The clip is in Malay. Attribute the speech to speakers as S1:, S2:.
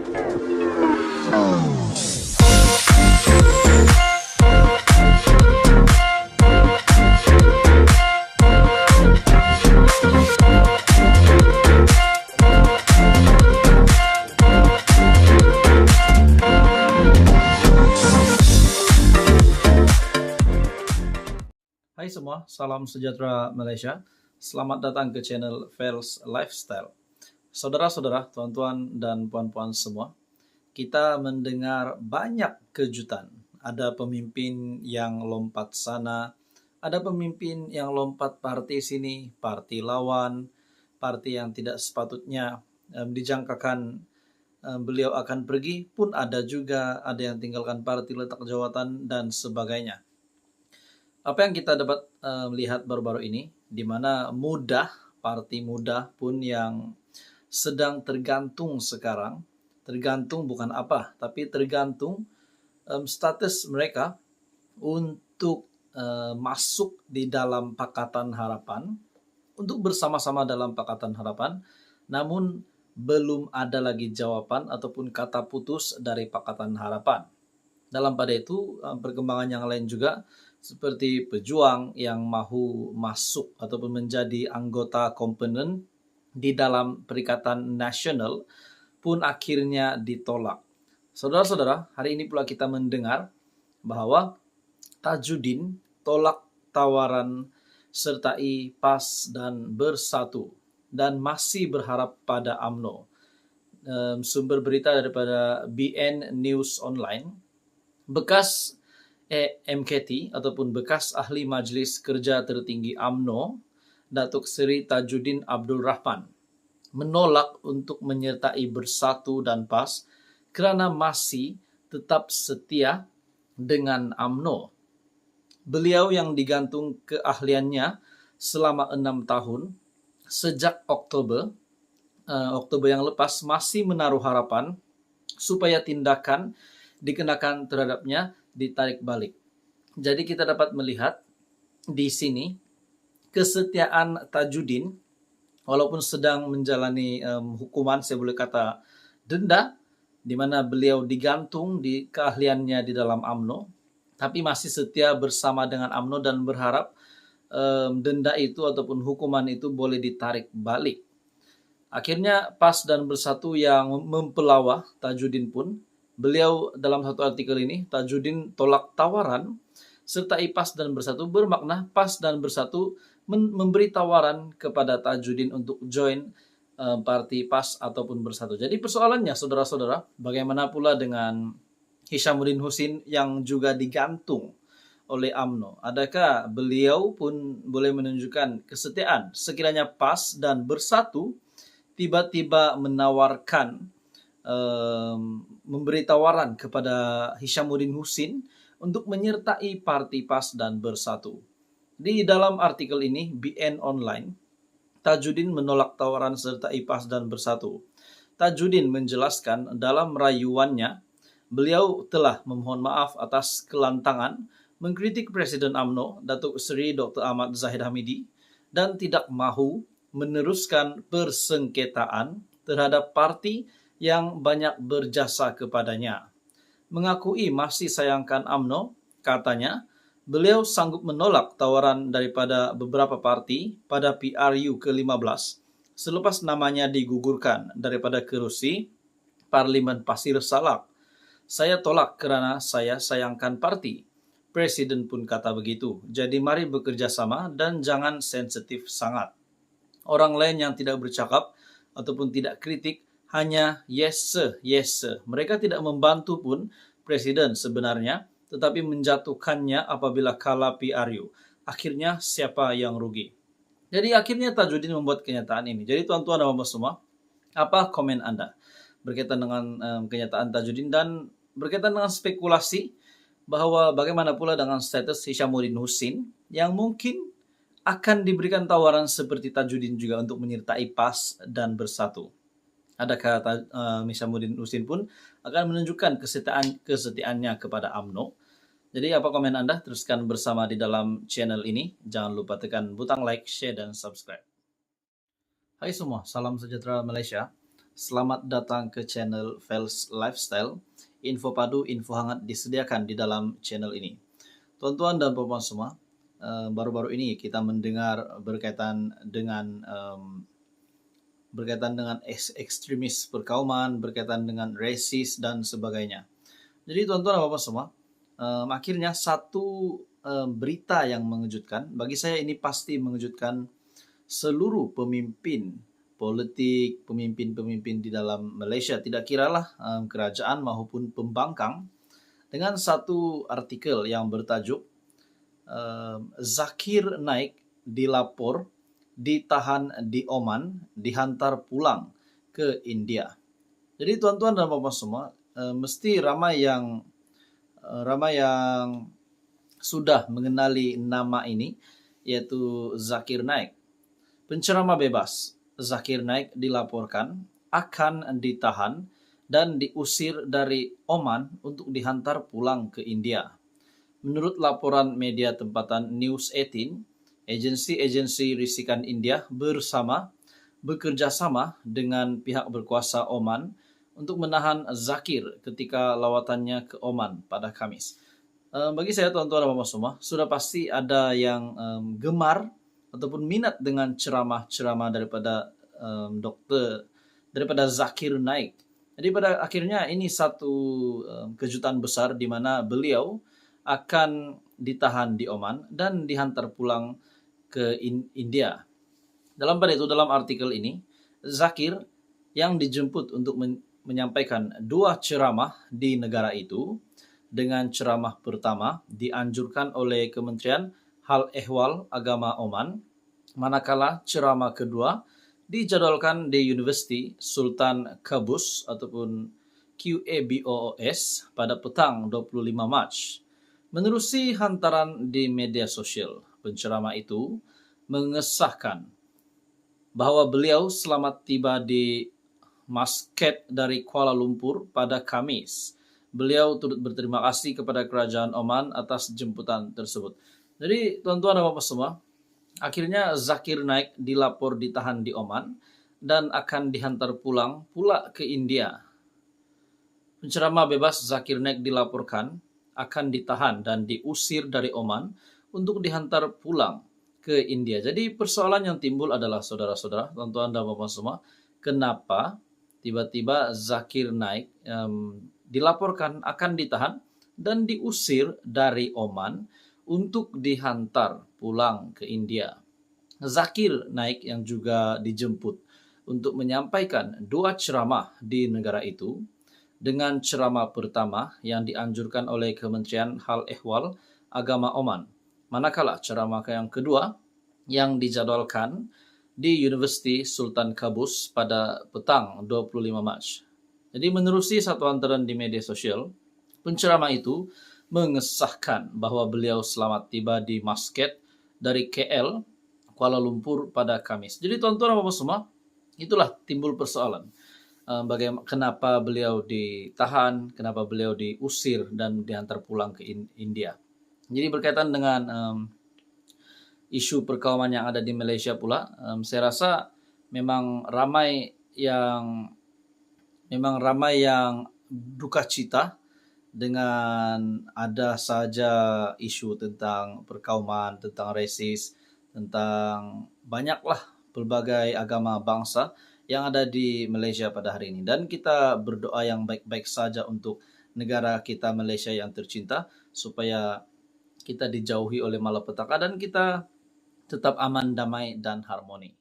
S1: Hai semua, salam sejahtera Malaysia. Selamat datang ke channel Fels Lifestyle. Saudara-saudara, tuan-tuan dan puan-puan semua, kita mendengar banyak kejutan. Ada pemimpin yang lompat sana, ada pemimpin yang lompat parti sini, parti lawan, parti yang tidak sepatutnya dijangkakan beliau akan pergi, pun ada juga, ada yang tinggalkan parti letak jawatan dan sebagainya. Apa yang kita dapat lihat baru-baru ini, di mana parti muda pun yang sedang tergantung sekarang, tergantung bukan apa, tapi tergantung status mereka untuk masuk di dalam Pakatan Harapan, untuk bersama-sama dalam Pakatan Harapan, namun belum ada lagi jawaban ataupun kata putus dari Pakatan Harapan. Dalam pada itu, perkembangan yang lain juga, seperti pejuang yang mahu masuk ataupun menjadi anggota komponen di dalam Perikatan Nasional pun akhirnya ditolak. Saudara-saudara, hari ini pula kita mendengar bahwa Tajudin tolak tawaran sertai PAS dan Bersatu dan masih berharap pada UMNO. Sumber berita daripada BN News Online, bekas MKT ataupun bekas ahli Majlis Kerja Tertinggi UMNO, Datuk Seri Tajudin Abdul Rahman, menolak untuk menyertai Bersatu dan PAS kerana masih tetap setia dengan UMNO. Beliau yang digantung keahliannya selama 6 tahun sejak Oktober yang lepas masih menaruh harapan supaya tindakan dikenakan terhadapnya ditarik balik. Jadi kita dapat melihat di sini kesetiaan Tajudin walaupun sedang menjalani hukuman, saya boleh kata denda, di mana beliau digantung di keahliannya di dalam UMNO, tapi masih setia bersama dengan UMNO dan berharap denda itu ataupun hukuman itu boleh ditarik balik. Akhirnya PAS dan Bersatu yang mempelawah Tajudin pun, beliau dalam satu artikel ini, Tajudin tolak tawaran serta PAS dan Bersatu, bermakna PAS dan Bersatu memberi tawaran kepada Tajudin untuk join parti PAS ataupun Bersatu. Jadi persoalannya, saudara-saudara, bagaimana pula dengan Hishamuddin Hussein yang juga digantung oleh UMNO? Adakah beliau pun boleh menunjukkan kesetiaan sekiranya PAS dan Bersatu tiba-tiba menawarkan memberi tawaran kepada Hishamuddin Hussein untuk menyertai parti PAS dan Bersatu. Di dalam artikel ini, BN Online, Tajudin menolak tawaran serta PAS dan Bersatu. Tajudin menjelaskan dalam rayuannya, beliau telah memohon maaf atas kelantangan mengkritik Presiden UMNO, Datuk Seri Dr. Ahmad Zahid Hamidi, dan tidak mahu meneruskan persengketaan terhadap parti yang banyak berjasa kepadanya. Mengakui masih sayangkan UMNO, katanya, beliau sanggup menolak tawaran daripada beberapa parti pada PRU ke-15 selepas namanya digugurkan daripada kerusi Parlimen Pasir Salak. Saya tolak kerana saya sayangkan parti. Presiden pun kata begitu. Jadi mari bekerja sama dan jangan sensitif sangat. Orang lain yang tidak bercakap ataupun tidak kritik hanya yes sir, yes sir. Mereka tidak membantu pun Presiden sebenarnya, tetapi menjatuhkannya apabila kalah PRU. Akhirnya siapa yang rugi? Jadi akhirnya Tajudin membuat kenyataan ini. Jadi tuan-tuan dan puan semua, apa komen Anda berkaitan dengan kenyataan Tajudin dan berkaitan dengan spekulasi bahwa bagaimana pula dengan status Hishamuddin Hussein yang mungkin akan diberikan tawaran seperti Tajudin juga untuk menyertai PAS dan Bersatu. Adakah Hishamuddin Hussein pun akan menunjukkan kesetiaannya kepada UMNO? Jadi apa komen Anda? Teruskan bersama di dalam channel ini. Jangan lupa tekan butang like, share, dan subscribe. Hai semua, salam sejahtera Malaysia. Selamat datang ke channel Fels Lifestyle. Info padu, info hangat disediakan di dalam channel ini. Tuan-tuan dan puan-puan semua, baru-baru ini kita mendengar berkaitan dengan ekstremis perkauman, berkaitan dengan rasis dan sebagainya. Jadi tuan-tuan dan puan-puan semua, akhirnya satu berita yang mengejutkan, bagi saya ini pasti mengejutkan seluruh pemimpin politik, pemimpin-pemimpin di dalam Malaysia, tidak kiralah kerajaan maupun pembangkang, dengan satu artikel yang bertajuk Zakir Naik dilapor, ditahan di Oman, dihantar pulang ke India. Jadi tuan-tuan dan puan-puan semua, mesti ramai yang sudah mengenali nama ini, yaitu Zakir Naik. Penceramah bebas Zakir Naik dilaporkan akan ditahan dan diusir dari Oman untuk dihantar pulang ke India. Menurut laporan media tempatan News 18, agensi-agensi risikan India bekerja sama dengan pihak berkuasa Oman untuk menahan Zakir ketika lawatannya ke Oman pada Khamis. Bagi saya tuan-tuan dan puan-puan semua, sudah pasti ada yang gemar ataupun minat dengan ceramah-ceramah daripada Zakir Naik. Jadi pada akhirnya ini satu kejutan besar di mana beliau akan ditahan di Oman dan dihantar pulang ke India. Dalam artikel ini, Zakir yang dijemput untuk menyampaikan dua ceramah di negara itu. Dengan ceramah pertama dianjurkan oleh Kementerian Hal Ehwal Agama Oman, manakala ceramah kedua dijadwalkan di Universiti Sultan Qaboos ataupun QABOOS pada petang 25 Mac. Menerusi hantaran di media sosial, penceramah itu mengesahkan bahwa beliau selamat tiba di Muscat dari Kuala Lumpur pada Khamis. Beliau turut berterima kasih kepada kerajaan Oman atas jemputan tersebut. Jadi tuan-tuan dan puan-puan semua, akhirnya Zakir Naik dilapor ditahan di Oman dan akan dihantar pulang pula ke India. Penceramah bebas Zakir Naik dilaporkan akan ditahan dan diusir dari Oman untuk dihantar pulang ke India. Jadi persoalan yang timbul adalah saudara-saudara, tuan-tuan dan puan-puan semua, kenapa tiba-tiba Zakir Naik dilaporkan akan ditahan dan diusir dari Oman untuk dihantar pulang ke India. Zakir Naik yang juga dijemput untuk menyampaikan dua ceramah di negara itu, dengan ceramah pertama yang dianjurkan oleh Kementerian Hal Ehwal Agama Oman, manakala ceramah yang kedua yang dijadwalkan di Universiti Sultan Qaboos pada petang 25 Mac. Jadi menerusi satu hantaran di media sosial, penceramah itu mengesahkan bahwa beliau selamat tiba di Muscat dari KL, Kuala Lumpur pada Kamis. Jadi tuan-tuan dan puan-puan semua, itulah timbul persoalan. Kenapa beliau ditahan, kenapa beliau diusir dan diantar pulang ke India. Jadi berkaitan dengan isu perkauman yang ada di Malaysia pula, saya rasa memang ramai yang duka cita dengan ada saja isu tentang perkauman, tentang rasis, tentang banyaklah pelbagai agama bangsa yang ada di Malaysia pada hari ini. Dan kita berdoa yang baik-baik saja untuk negara kita Malaysia yang tercinta, supaya kita dijauhi oleh malapetaka dan kita tetap aman, damai, dan harmoni.